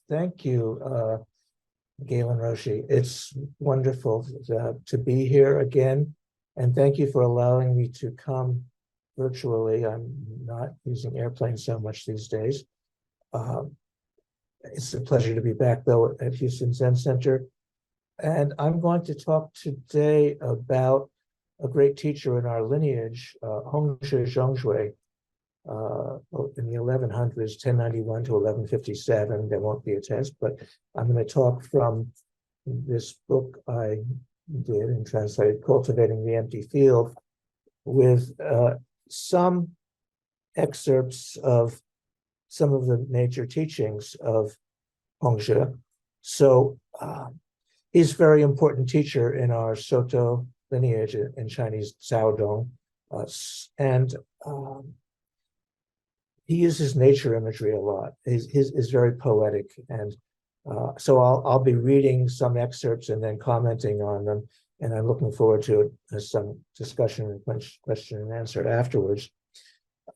Thank you, Galen Roshi. It's wonderful to be here again. And thank you for allowing me to come virtually. I'm not using airplanes so much these days. It's a pleasure to be back, though, at Houston Zen Center. And I'm going to talk today about a great teacher in our lineage, Hongshe Zhongshui, in the 1100s, 1091 to 1157. There won't be a test, but I'm going to talk from this book I did and translated, Cultivating the Empty Field, with some excerpts of some of the major teachings of Hongshe. So he's a very important teacher in our Soto lineage in Chinese Caodong. And he uses nature imagery a lot. His is very poetic. And so I'll be reading some excerpts and then commenting on them. And I'm looking forward to some discussion and question and answer afterwards.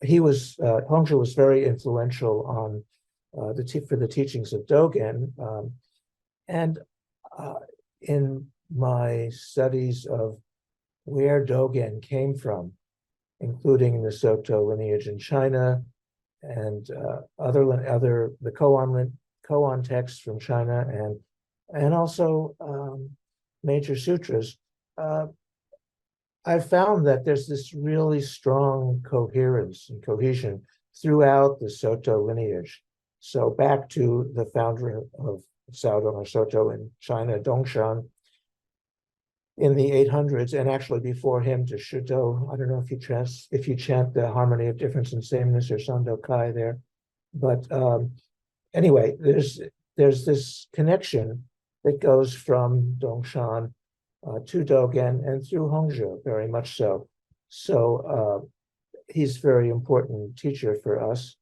Hongshe was very influential on for the teachings of Dogen. And in my studies of where Dogen came from, including the Soto lineage in China and the koan texts from China and also major sutras, I've found that there's this really strong coherence and cohesion throughout the Soto lineage. So back to the founder of Caodong or Soto in China, Dongshan, in the 800s, and actually before him to Shudo. I don't know if you chant the harmony of difference and sameness or Sando Kai there, but anyway, there's this connection that goes from Dongshan to Dogen and through Hongshe, very much so. So he's a very important teacher for us.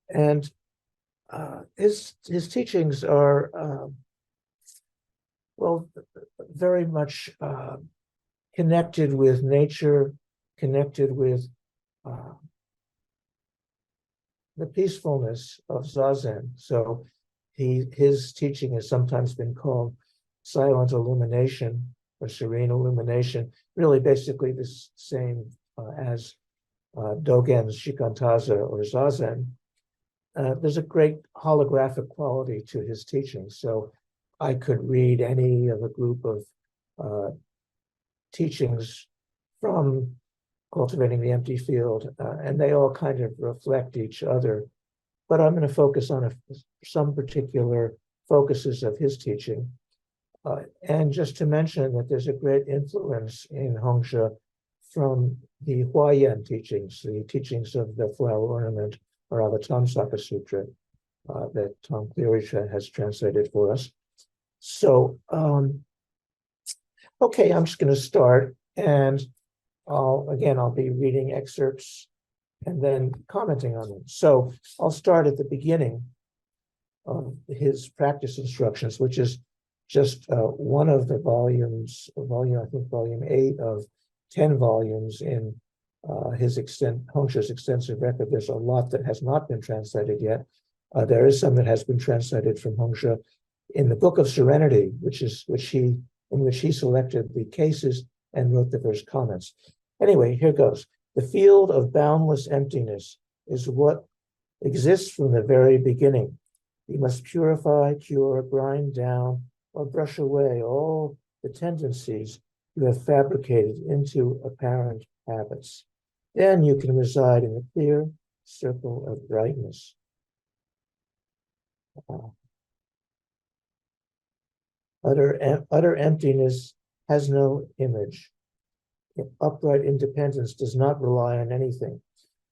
And his teachings are, well, very much connected with nature, connected with the peacefulness of Zazen. So his teaching has sometimes been called silent illumination or serene illumination, really basically the same as Dogen's Shikantaza or Zazen. There's a great holographic quality to his teachings. So I could read any of a group of teachings from Cultivating the Empty Field, and they all kind of reflect each other. But I'm going to focus on some particular focuses of his teaching. And just to mention that there's a great influence in Hongshe from the Huayan teachings, the teachings of the flower ornament or Avatamsaka Sutra that Tom Cleary has translated for us. So, okay, I'm just going to start, and I'll be reading excerpts and then commenting on them. So I'll start at the beginning of his practice instructions, which is just one of the volumes, I think volume 8 of 10 volumes in Hongshe's extensive record. There's a lot that has not been translated yet. There is some that has been translated from Hongshe in the Book of Serenity, in which he selected the cases and wrote the verse comments. Anyway, here goes. The field of boundless emptiness is what exists from the very beginning. You must purify, cure, grind down, or brush away all the tendencies you have fabricated into apparent habits. Then you can reside in the clear circle of brightness. Utter emptiness has no image. Upright independence does not rely on anything.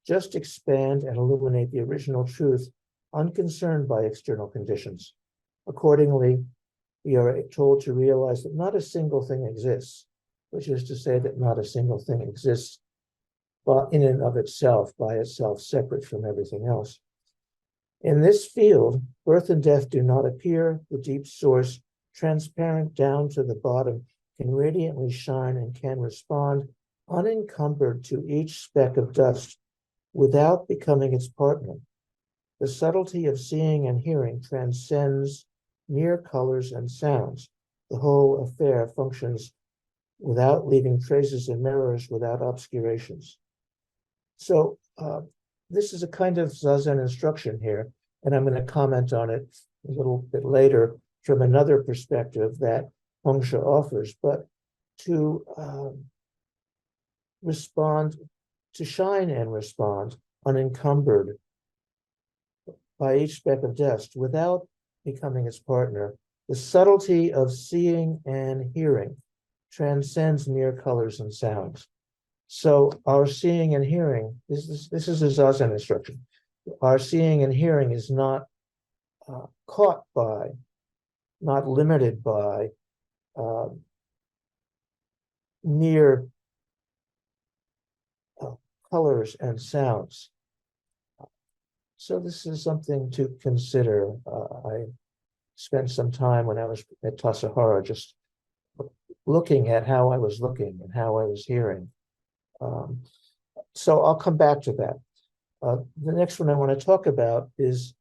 Just expand and illuminate the original truth, unconcerned by external conditions. Accordingly, we are told to realize that not a single thing exists, which is to say that not a single thing exists but in and of itself, by itself, separate from everything else. In this field, birth and death do not appear. The deep source, transparent down to the bottom, can radiantly shine and can respond unencumbered to each speck of dust without becoming its partner. The subtlety of seeing and hearing transcends mere colors and sounds. The whole affair functions without leaving traces and mirrors, without obscurations. So this is a kind of Zazen instruction here, and I'm going to comment on it a little bit later from another perspective that Hongsha offers, but to respond, to shine and respond unencumbered by each speck of dust without becoming its partner. The subtlety of seeing and hearing transcends mere colors and sounds. So our seeing and hearing, this is a Zazen instruction. Our seeing and hearing is not caught by, not limited by mere colors and sounds. So this is something to consider. I spent some time when I was at Tassajara just looking at how I was looking and how I was hearing. So I'll come back to that. The next one I want to talk about is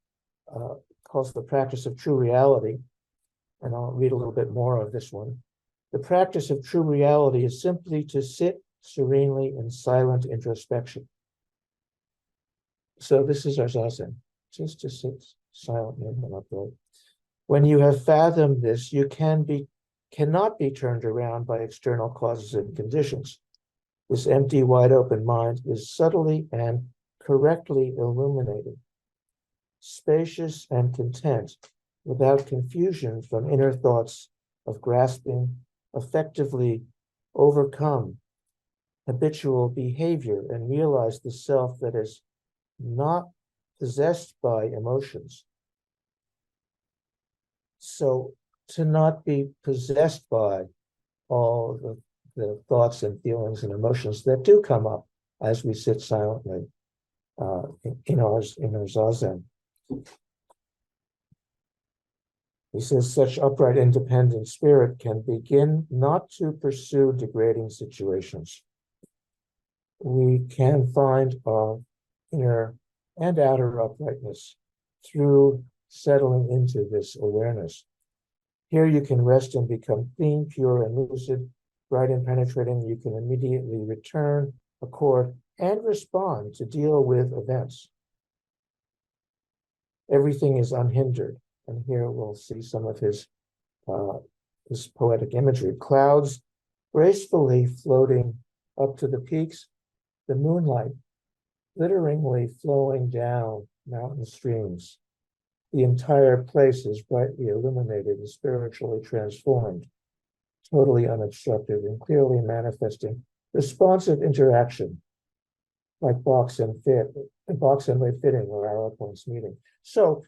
calls the practice of true reality, and I'll read a little bit more of this one. The practice of true reality is simply to sit serenely in silent introspection. So this is our Zazen, just to sit silently and upright. When you have fathomed this, you cannot be turned around by external causes and conditions. This empty, wide open mind is subtly and correctly illuminated, spacious and content, without confusion from inner thoughts of grasping, effectively overcome habitual behavior and realize the self that is not possessed by emotions. So to not be possessed by all the thoughts and feelings and emotions that do come up as we sit silently in our Zazen. He says, such upright, independent spirit can begin not to pursue degrading situations. We can find our inner and outer uprightness through settling into this awareness. Here you can rest and become clean, pure, and lucid, bright and penetrating. You can immediately return, accord, and respond to deal with events. Everything is unhindered. And here we'll see some of his poetic imagery. Clouds gracefully floating up to the peaks, the moonlight glitteringly flowing down mountain streams. The entire place is brightly illuminated and spiritually transformed, totally unobstructed and clearly manifesting responsive interaction, like box and lid fitting or arrow points meeting. So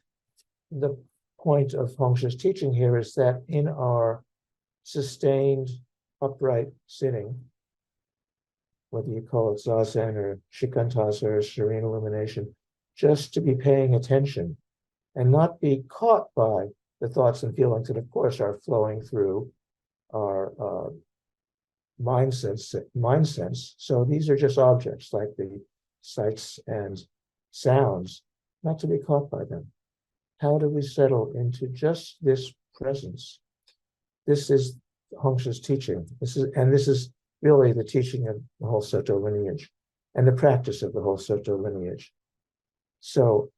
the point of Hongsha's teaching here is that in our sustained upright sitting, whether you call it Zazen or Shikantaza or serene illumination, just to be paying attention and not be caught by the thoughts and feelings that, of course, are flowing through our mind sense. So these are just objects like the sights and sounds, not to be caught by them. How do we settle into just this presence? This is Hongsha's teaching. This is really the teaching of the whole Soto lineage and the practice of the whole Soto lineage. So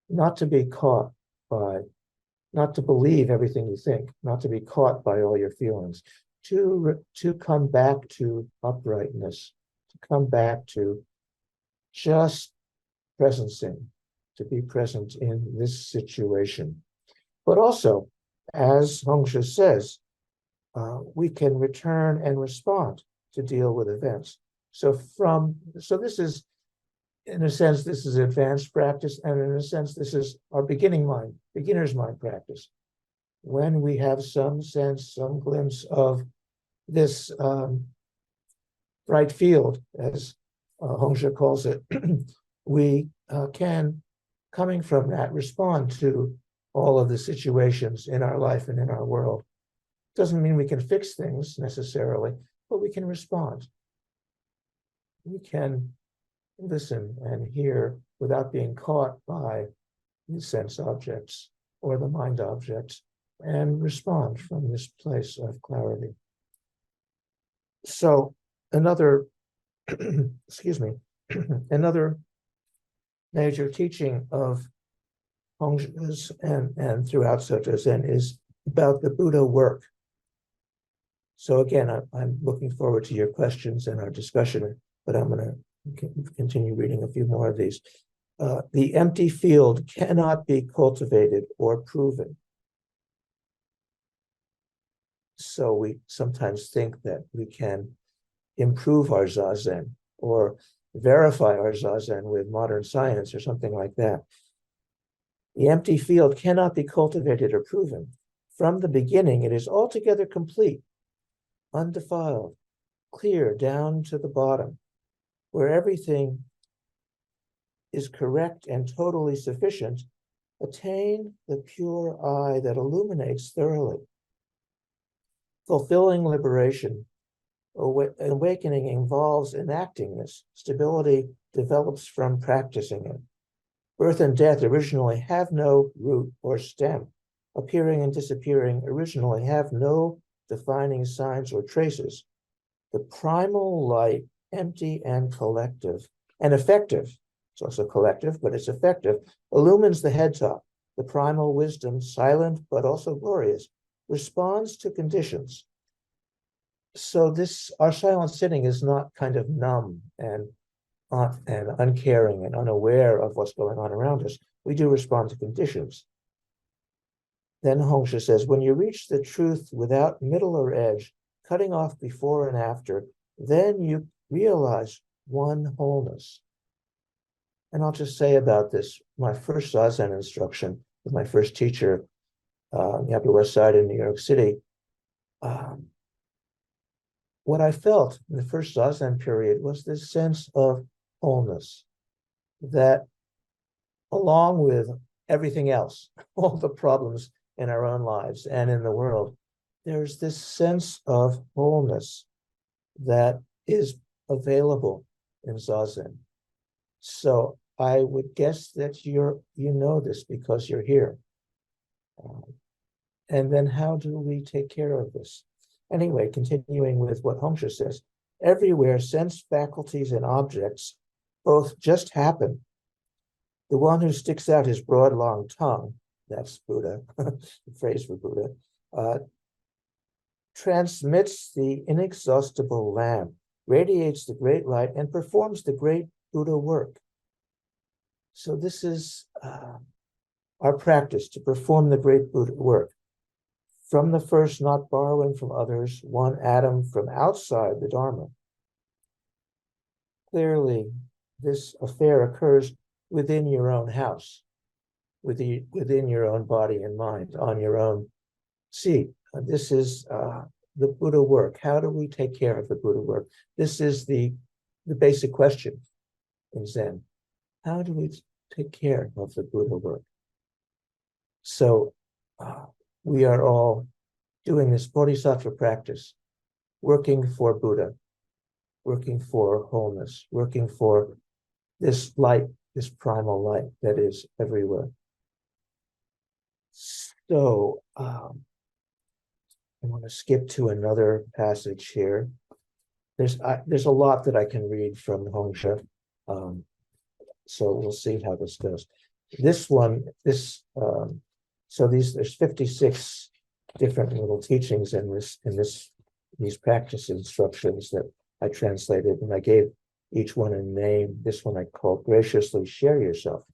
not to be caught by, not to believe everything you think, not to be caught by all your feelings, to come back to uprightness, to come back to just presencing, to be present in this situation. But also, as Hongsha says, we can return and respond to deal with events. So this is, in a sense, this is advanced practice, and in a sense, this is our beginner's mind practice. When we have some sense, some glimpse of this bright field, as Hongsha calls it, we can, coming from that, respond to all of the situations in our life and in our world. Doesn't mean we can fix things necessarily, but we can respond. We can listen and hear without being caught by the sense objects or the mind objects, and respond from this place of clarity. So another, excuse me, another major teaching of Hongzhi's and throughout Soto Zen is about the Buddha work. So again, I'm looking forward to your questions and our discussion, but I'm going to continue reading a few more of these. The empty field cannot be cultivated or proven. So we sometimes think that we can improve our Zazen or verify our Zazen with modern science or something like that. The empty field cannot be cultivated or proven. From the beginning, it is altogether complete, undefiled, clear down to the bottom, where everything is correct and totally sufficient. Attain the pure eye that illuminates thoroughly. Fulfilling liberation, awakening involves enacting this. Stability develops from practicing it. Birth and death originally have no root or stem. Appearing and disappearing originally have no defining signs or traces. The primal light, empty and collective, and effective, it's also collective, but it's effective, illumines the head top. The primal wisdom, silent but also glorious, responds to conditions. So our silent sitting is not kind of numb and uncaring and unaware of what's going on around us. We do respond to conditions. Then Hongzhi says, when you reach the truth without middle or edge, cutting off before and after, then you realize one wholeness. And I'll just say about this, my first Zazen instruction with my first teacher on the Upper West Side in New York City, what I felt in the first Zazen period was this sense of wholeness that, along with everything else, all the problems in our own lives and in the world, there's this sense of wholeness that is available in Zazen. So I would guess that you know this because you're here. And then how do we take care of this? Anyway, continuing with what Hongzhi says, everywhere sense faculties and objects both just happen. The one who sticks out his broad, long tongue, that's Buddha, the phrase for Buddha, transmits the inexhaustible lamp, radiates the great light, and performs the great Buddha work. So this is our practice to perform the great Buddha work. From the first, not borrowing from others, one atom from outside the dharma. Clearly, this affair occurs within your own house, within your own body and mind, on your own seat. This is the Buddha work. How do we take care of the Buddha work? This is the basic question in Zen. How do we take care of the Buddha work? So we are all doing this bodhisattva practice, working for Buddha, working for wholeness, working for this light, this primal light that is everywhere. So I want to skip to another passage here. There's a lot that I can read from Hongzhi, so we'll see how this goes. There's 56 different little teachings in these practice instructions that I translated, and I gave each one a name. This one I called Graciously Share Yourself.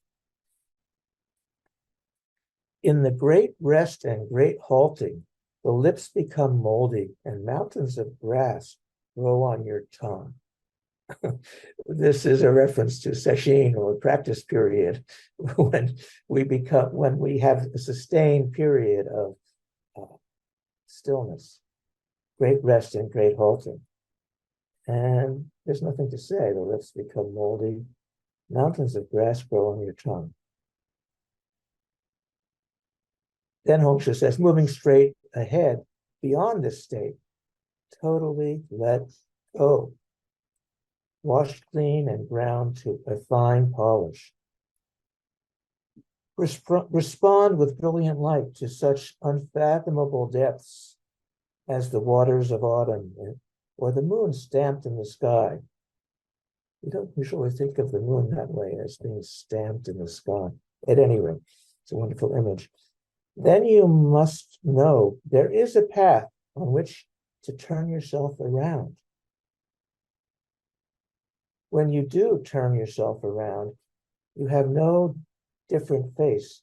In the great rest and great halting, the lips become moldy and mountains of grass grow on your tongue. This is a reference to sesshin, or practice period, when we have a sustained period of stillness, great rest and great halting. And there's nothing to say. The lips become moldy, mountains of grass grow on your tongue. Then Hongzhi says, moving straight ahead beyond this state, totally let go. Washed clean and ground to a fine polish. Respond with brilliant light to such unfathomable depths as the waters of autumn or the moon stamped in the sky. We don't usually think of the moon that way, as being stamped in the sky. At any rate, it's a wonderful image. Then you must know there is a path on which to turn yourself around. When you do turn yourself around, you have no different face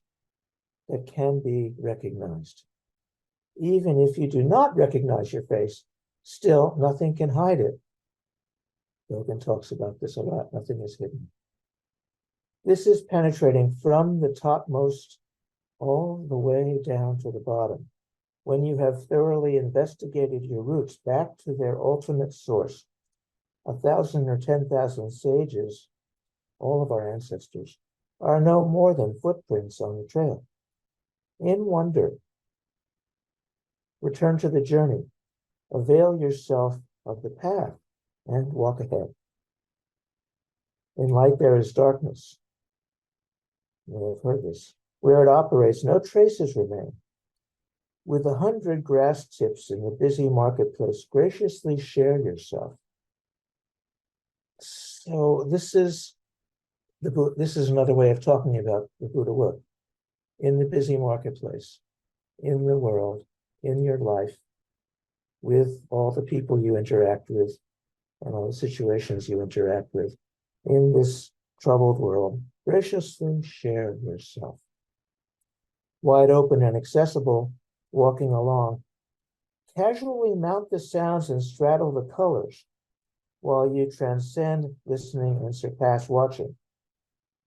that can be recognized. Even if you do not recognize your face, still nothing can hide it. Dogen talks about this a lot. Nothing is hidden. This is penetrating from the topmost all the way down to the bottom. When you have thoroughly investigated your roots back to their ultimate source, 1,000 or 10,000 sages, all of our ancestors, are no more than footprints on the trail. In wonder, return to the journey, avail yourself of the path, and walk ahead. In light there is darkness. You may have heard this. Where it operates, no traces remain. With 100 grass tips in the busy marketplace, graciously share yourself. So this is another way of talking about the Buddha work. In the busy marketplace, in the world, in your life, with all the people you interact with, and all the situations you interact with, in this troubled world, graciously share yourself. Wide open and accessible, walking along, casually mount the sounds and straddle the colors while you transcend listening and surpass watching.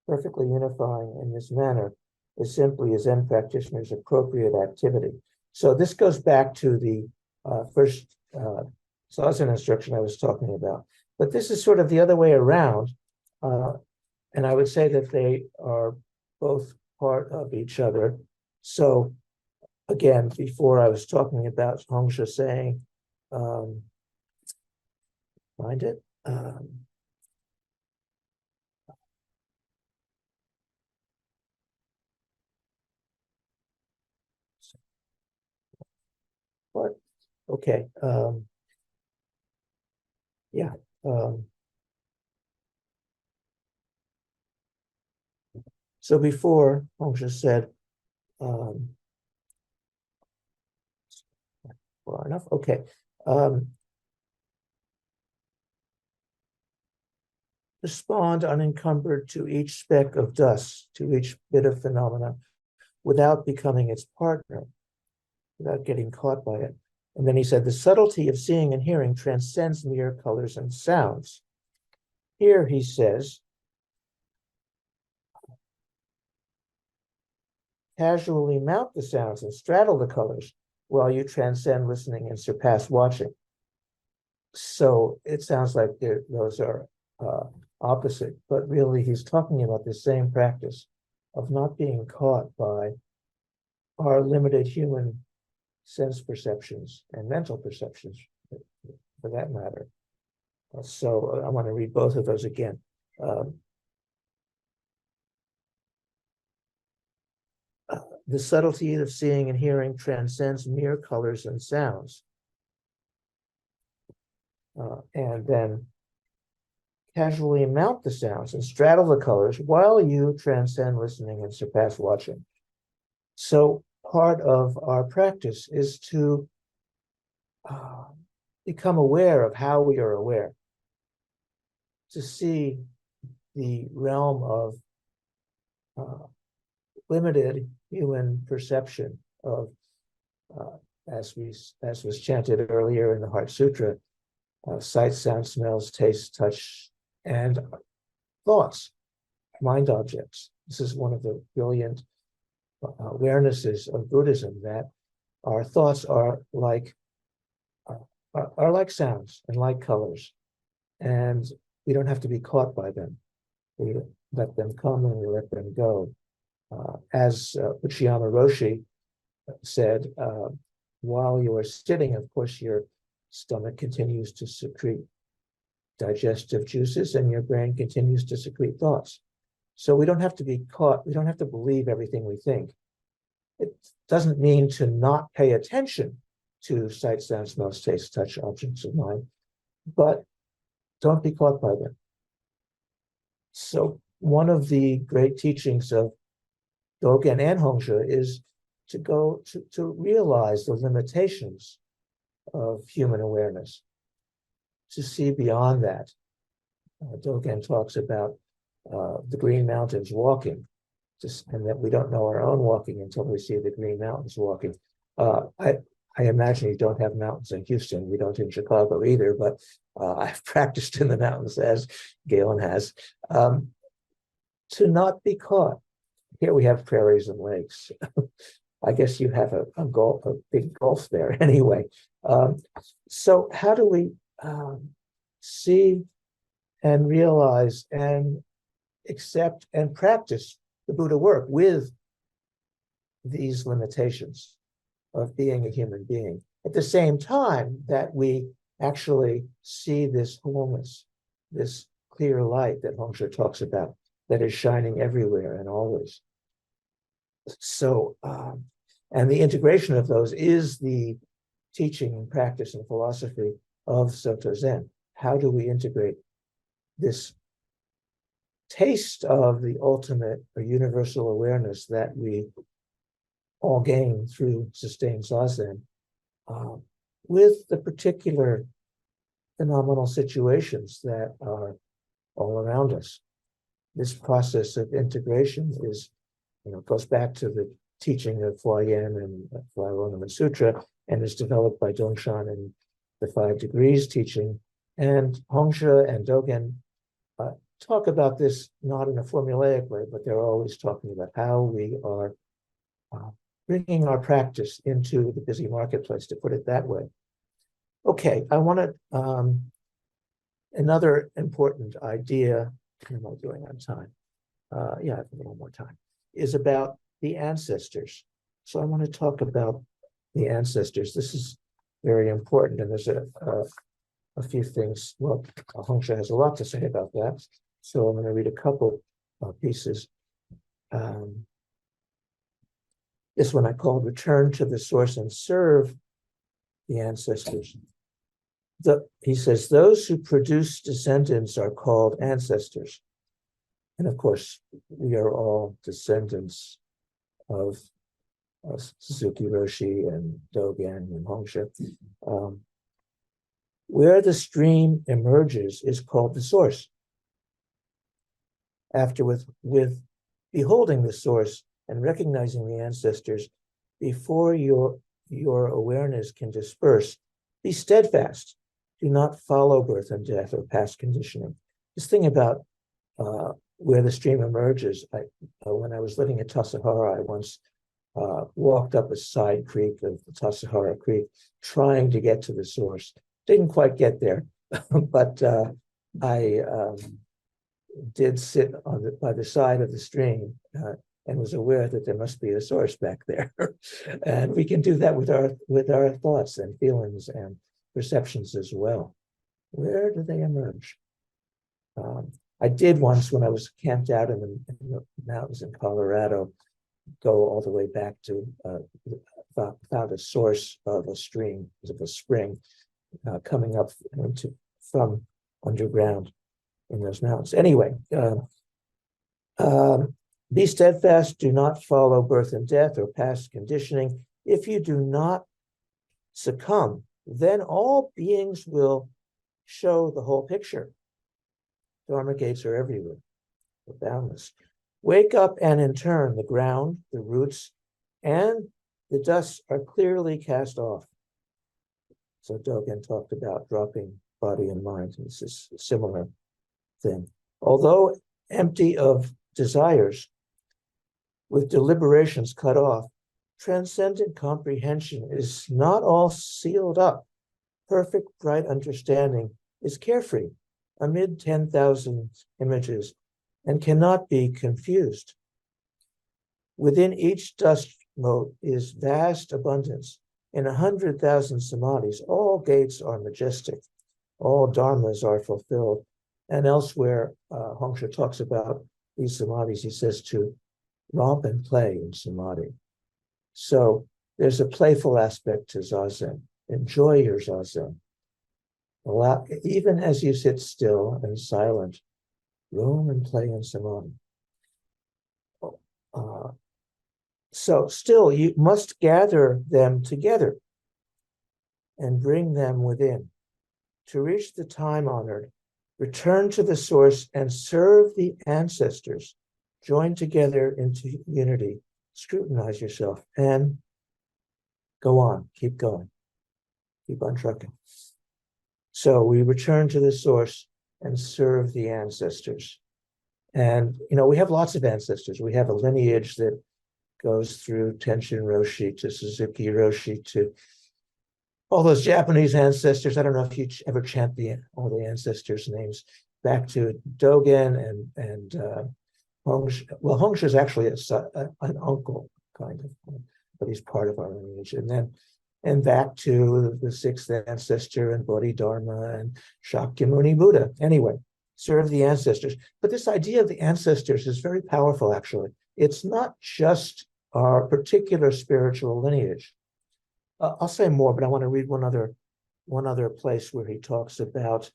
Perfectly unifying in this manner is simply a Zen practitioner's appropriate activity. So this goes back to the first Zazen instruction I was talking about. But this is sort of the other way around. And I would say that they are both part of each other. So again, before I was talking about Hongsha saying, find it. What? Okay. Yeah. So before Hongsha said, far enough. Okay. Respond unencumbered to each speck of dust, to each bit of phenomena, without becoming its partner, without getting caught by it. And then he said, the subtlety of seeing and hearing transcends mere colors and sounds. Here he says, casually mount the sounds and straddle the colors while you transcend listening and surpass watching. So it sounds like those are opposite, but really he's talking about the same practice of not being caught by our limited human sense perceptions and mental perceptions, for that matter. So I want to read both of those again. The subtlety of seeing and hearing transcends mere colors and sounds. And then casually mount the sounds and straddle the colors while you transcend listening and surpass watching. So part of our practice is to become aware of how we are aware, to see the realm of limited human perception of, as was chanted earlier in the Heart Sutra, sight, sound, smells, taste, touch, and thoughts, mind objects. This is one of the brilliant awarenesses of Buddhism, that our thoughts are like sounds and like colors, and we don't have to be caught by them. We let them come and we let them go. As Uchiyama Roshi said, while you are sitting, of course, your stomach continues to secrete digestive juices and your brain continues to secrete thoughts. So we don't have to be caught. We don't have to believe everything we think. It doesn't mean to not pay attention to sight, sound, smell, taste, touch objects of mind, but don't be caught by them. So one of the great teachings of Dogen and Hongzhi is to go to realize the limitations of human awareness, to see beyond that. Dogen talks about the Green Mountains walking, and that we don't know our own walking until we see the Green Mountains walking. I imagine you don't have mountains in Houston. We don't in Chicago either, but I've practiced in the mountains, as Galen has, to not be caught. Here we have prairies and lakes. I guess you have a big gulf there anyway. So how do we see and realize and accept and practice the Buddha work with these limitations of being a human being, at the same time that we actually see this wholeness, this clear light that Hongzhi talks about, that is shining everywhere and always. So, and the integration of those is the teaching and practice and philosophy of Soto Zen. How do we integrate this taste of the ultimate or universal awareness that we all gain through sustained Zazen with the particular phenomenal situations that are all around us? This process of integration is, goes back to the teaching of Huayan and Huayan Sutra, and is developed by Dongshan in the 5 Degrees teaching. And Hongzhi and Dogen talk about this not in a formulaic way, but they're always talking about how we are bringing our practice into the busy marketplace, to put it that way. Okay, I want to, another important idea, what am I doing on time? Yeah, I have a little more time, is about the ancestors. So I want to talk about the ancestors. This is very important, and there's a few things. Well, Hongzhi has a lot to say about that, so I'm going to read a couple pieces. This one I called Return to the Source and Serve the Ancestors. He says, those who produce descendants are called ancestors. And of course, we are all descendants of Suzuki Roshi and Dogen and Hongzhi. Where the stream emerges is called the source. After with beholding the source and recognizing the ancestors, before your awareness can disperse, be steadfast. Do not follow birth and death or past conditioning. This thing about where the stream emerges, when I was living at Tassajara, I once walked up a side creek of the Tassajara Creek, trying to get to the source. Didn't quite get there, but I did sit by the side of the stream and was aware that there must be a source back there. And we can do that with our thoughts and feelings and perceptions as well. Where do they emerge? I did once, when I was camped out in the mountains in Colorado, go all the way back to found a source of a stream, of a spring, coming up from underground in those mountains. Anyway, be steadfast, do not follow birth and death or past conditioning. If you do not succumb, then all beings will show the whole picture. Dharma gates are everywhere, they're boundless. Wake up, and in turn, the ground, the roots, and the dust are clearly cast off. So Dogen talked about dropping body and mind. This is a similar thing. Although empty of desires, with deliberations cut off, transcendent comprehension is not all sealed up. Perfect, bright understanding is carefree amid 10,000 images and cannot be confused. Within each dust mote is vast abundance. In 100,000 samadhis, all gates are majestic, all dharmas are fulfilled. And elsewhere, Hongzhi talks about these samadhis, he says, to romp and play in samadhi. So there's a playful aspect to Zazen. Enjoy your Zazen. Even as you sit still and silent, roam and play in samadhi. So still, you must gather them together and bring them within. To reach the time-honored, return to the source and serve the ancestors. Join together into unity. Scrutinize yourself and go on. Keep going. Keep on trucking. So we return to the source and serve the ancestors. And, we have lots of ancestors. We have a lineage that goes through Tenshin Roshi to Suzuki Roshi to all those Japanese ancestors. I don't know if you ever chant all the ancestors' names back to Dogen and Hongsha. Well, Hongsha is actually an uncle, kind of, but he's part of our lineage. And back to the sixth ancestor and Bodhidharma and Shakyamuni Buddha. Anyway, serve the ancestors. But this idea of the ancestors is very powerful, actually. It's not just our particular spiritual lineage. I'll say more, but I want to read one other place where he talks about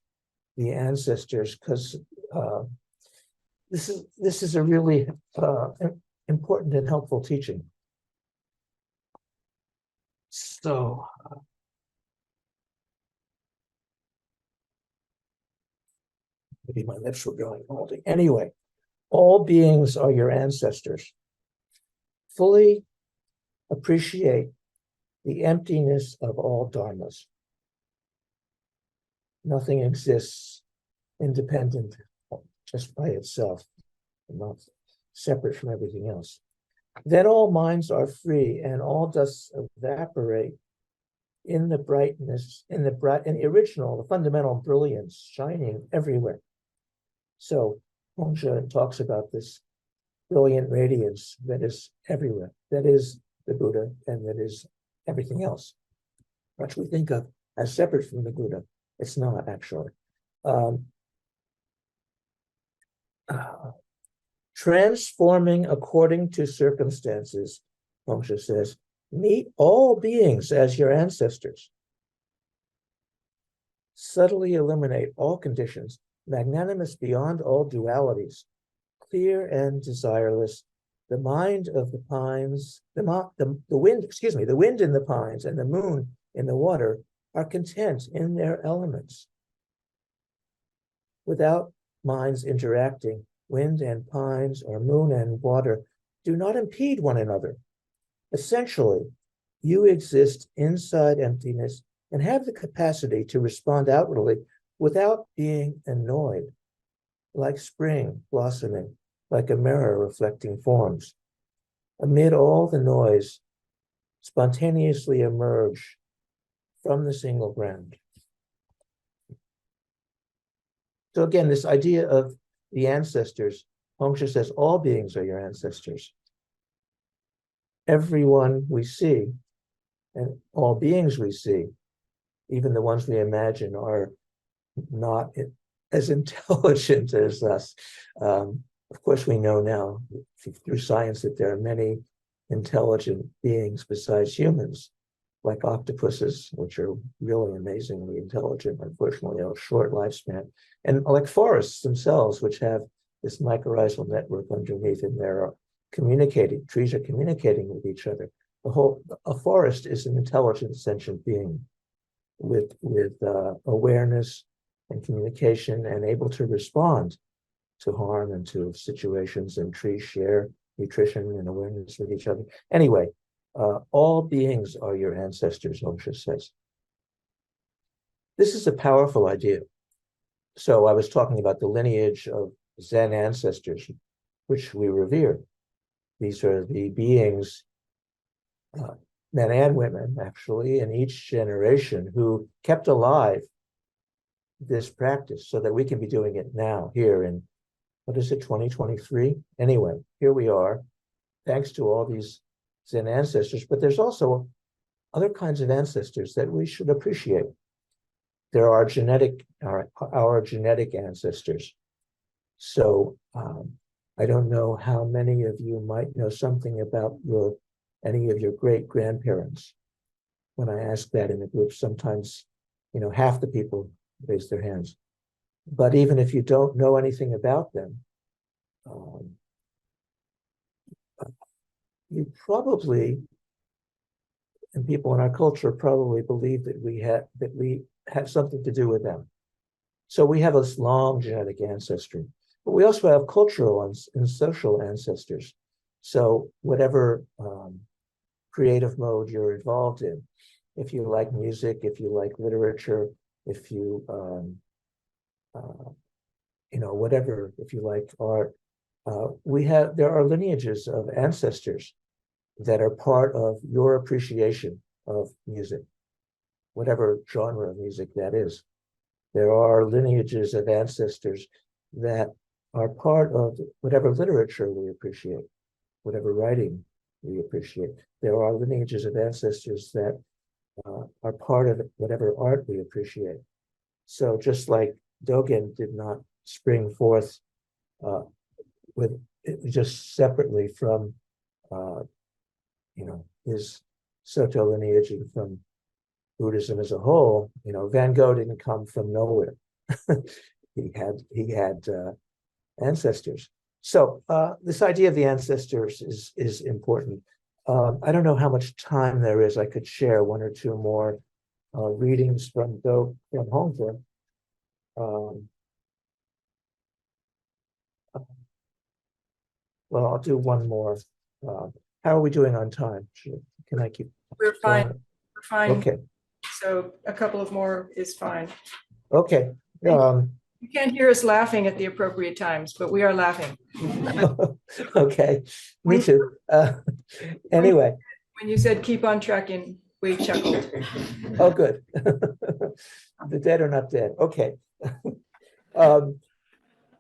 the ancestors, because this is a really important and helpful teaching. So maybe my lips were going holding. Anyway, all beings are your ancestors. Fully appreciate the emptiness of all dharmas. Nothing exists independent just by itself, not separate from everything else. Then all minds are free and all does evaporate in the brightness, in the original, the fundamental brilliance shining everywhere. So Hongsha talks about this brilliant radiance that is everywhere, that is the Buddha, and that is everything else, which we think of as separate from the Buddha. It's not, actually. Transforming according to circumstances, Hongsha says, meet all beings as your ancestors. Subtly eliminate all conditions, magnanimous beyond all dualities, clear and desireless. The mind of the pines, the wind in the pines and the moon in the water are content in their elements. Without minds interacting, wind and pines or moon and water do not impede one another. Essentially, you exist inside emptiness and have the capacity to respond outwardly without being annoyed, like spring blossoming, like a mirror reflecting forms. Amid all the noise, spontaneously emerge from the single ground. So again, this idea of the ancestors, Hongsha says all beings are your ancestors. Everyone we see and all beings we see, even the ones we imagine, are not as intelligent as us. Of course, we know now through science that there are many intelligent beings besides humans, like octopuses, which are really amazingly intelligent, unfortunately, a short lifespan, and like forests themselves, which have this mycorrhizal network underneath, and they're communicating, trees are communicating with each other. A forest is an intelligent, sentient being with awareness and communication and able to respond to harm and to situations, and trees share nutrition and awareness with each other. Anyway, all beings are your ancestors, Hongsha says. This is a powerful idea. So I was talking about the lineage of Zen ancestors, which we revere. These are the beings, men and women, actually, in each generation who kept alive this practice so that we can be doing it now, here in, 2023? Anyway, here we are, thanks to all these Zen ancestors, but there's also other kinds of ancestors that we should appreciate. There are our genetic ancestors. So I don't know how many of you might know something about any of your great grandparents. When I ask that in a group, sometimes, half the people raise their hands. But even if you don't know anything about them, you probably, and people in our culture probably believe that we have something to do with them. So we have this long genetic ancestry, but we also have cultural and social ancestors. So whatever creative mode you're involved in, if you like music, if you like literature, if you, whatever, if you like art, there are lineages of ancestors that are part of your appreciation of music, whatever genre of music that is. There are lineages of ancestors that are part of whatever literature we appreciate, whatever writing we appreciate. There are lineages of ancestors that are part of whatever art we appreciate. So just like Dogen did not spring forth with just separately from his Soto lineage and from Buddhism as a whole, Van Gogh didn't come from nowhere. he had ancestors. So this idea of the ancestors is important. I don't know how much time there is. I could share one or two more readings from Hongzhen. Well, I'll do one more. How are we doing on time? Can I keep? We're fine. We're fine. Okay. So a couple of more is fine. Okay. You can't hear us laughing at the appropriate times, but we are laughing. Okay. Me too. Anyway. When you said keep on trucking, we chuckled. Oh, good. The dead are not dead. Okay.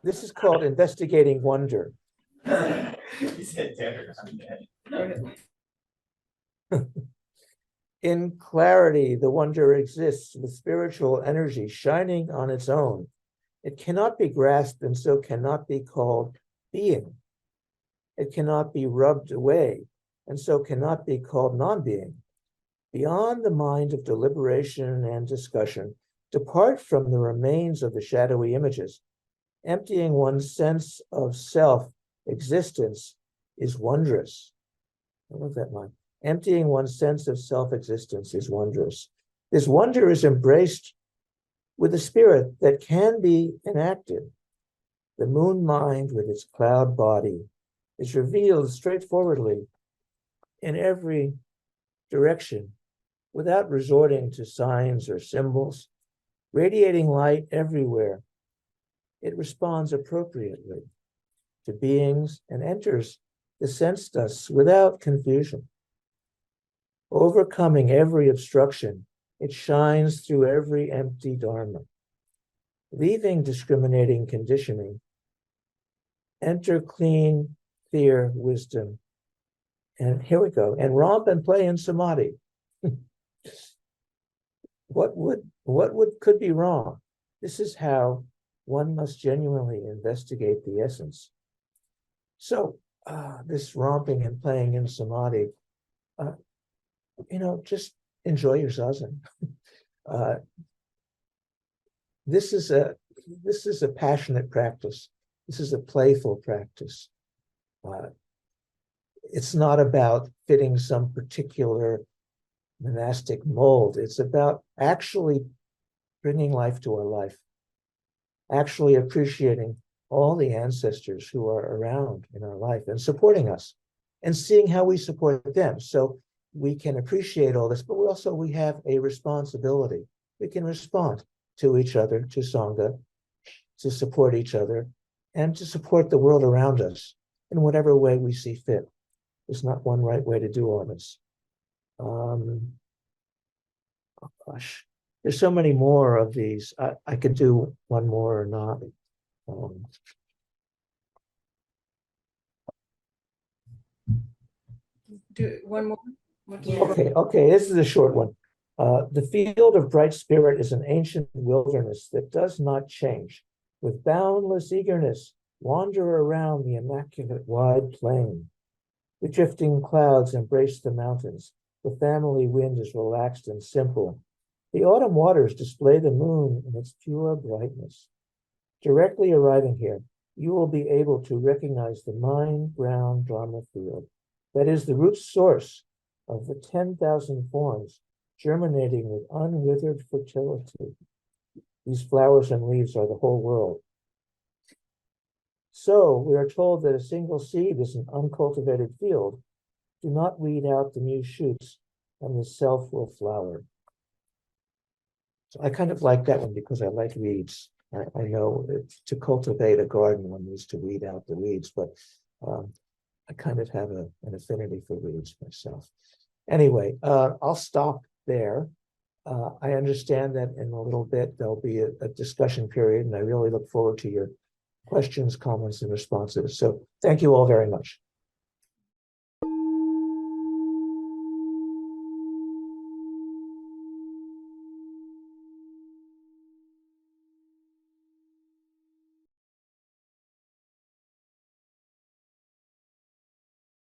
This is called Investigating Wonder. You said dead or not dead. In clarity, the wonder exists with spiritual energy shining on its own. It cannot be grasped and so cannot be called being. It cannot be rubbed away and so cannot be called non-being. Beyond the mind of deliberation and discussion, depart from the remains of the shadowy images. Emptying one's sense of self-existence is wondrous. I love that line. Emptying one's sense of self-existence is wondrous. This wonder is embraced with a spirit that can be enacted. The moon mind with its cloud body is revealed straightforwardly in every direction without resorting to signs or symbols, radiating light everywhere. It responds appropriately to beings and enters the sense dust without confusion. Overcoming every obstruction, it shines through every empty dharma. Leaving discriminating conditioning, enter clean, clear wisdom. And here we go. And romp and play in samadhi. What could be wrong? This is how one must genuinely investigate the essence. So this romping and playing in samadhi, just enjoy your zazen. This is a passionate practice. This is a playful practice. It's not about fitting some particular monastic mold. It's about actually bringing life to our life, actually appreciating all the ancestors who are around in our life and supporting us and seeing how we support them. So we can appreciate all this, but we have a responsibility. We can respond to each other, to Sangha, to support each other, and to support the world around us in whatever way we see fit. There's not one right way to do all this. Oh gosh, there's so many more of these. I could do one more or not. Do one more. Okay, this is a short one. The field of bright spirit is an ancient wilderness that does not change. With boundless eagerness, wander around the immaculate wide plain. The drifting clouds embrace the mountains. The family wind is relaxed and simple. The autumn waters display the moon in its pure brightness. Directly arriving here, you will be able to recognize the mine-brown dharma field. That is the root source of the 10,000 forms germinating with unwithered fertility. These flowers and leaves are the whole world. So we are told that a single seed is an uncultivated field. Do not weed out the new shoots, and the self will flower. So I kind of like that one because I like weeds. I know to cultivate a garden, one needs to weed out the weeds, but I kind of have an affinity for weeds myself. Anyway, I'll stop there. I understand that in a little bit there'll be a discussion period, and I really look forward to your questions, comments, and responses. So thank you all very much.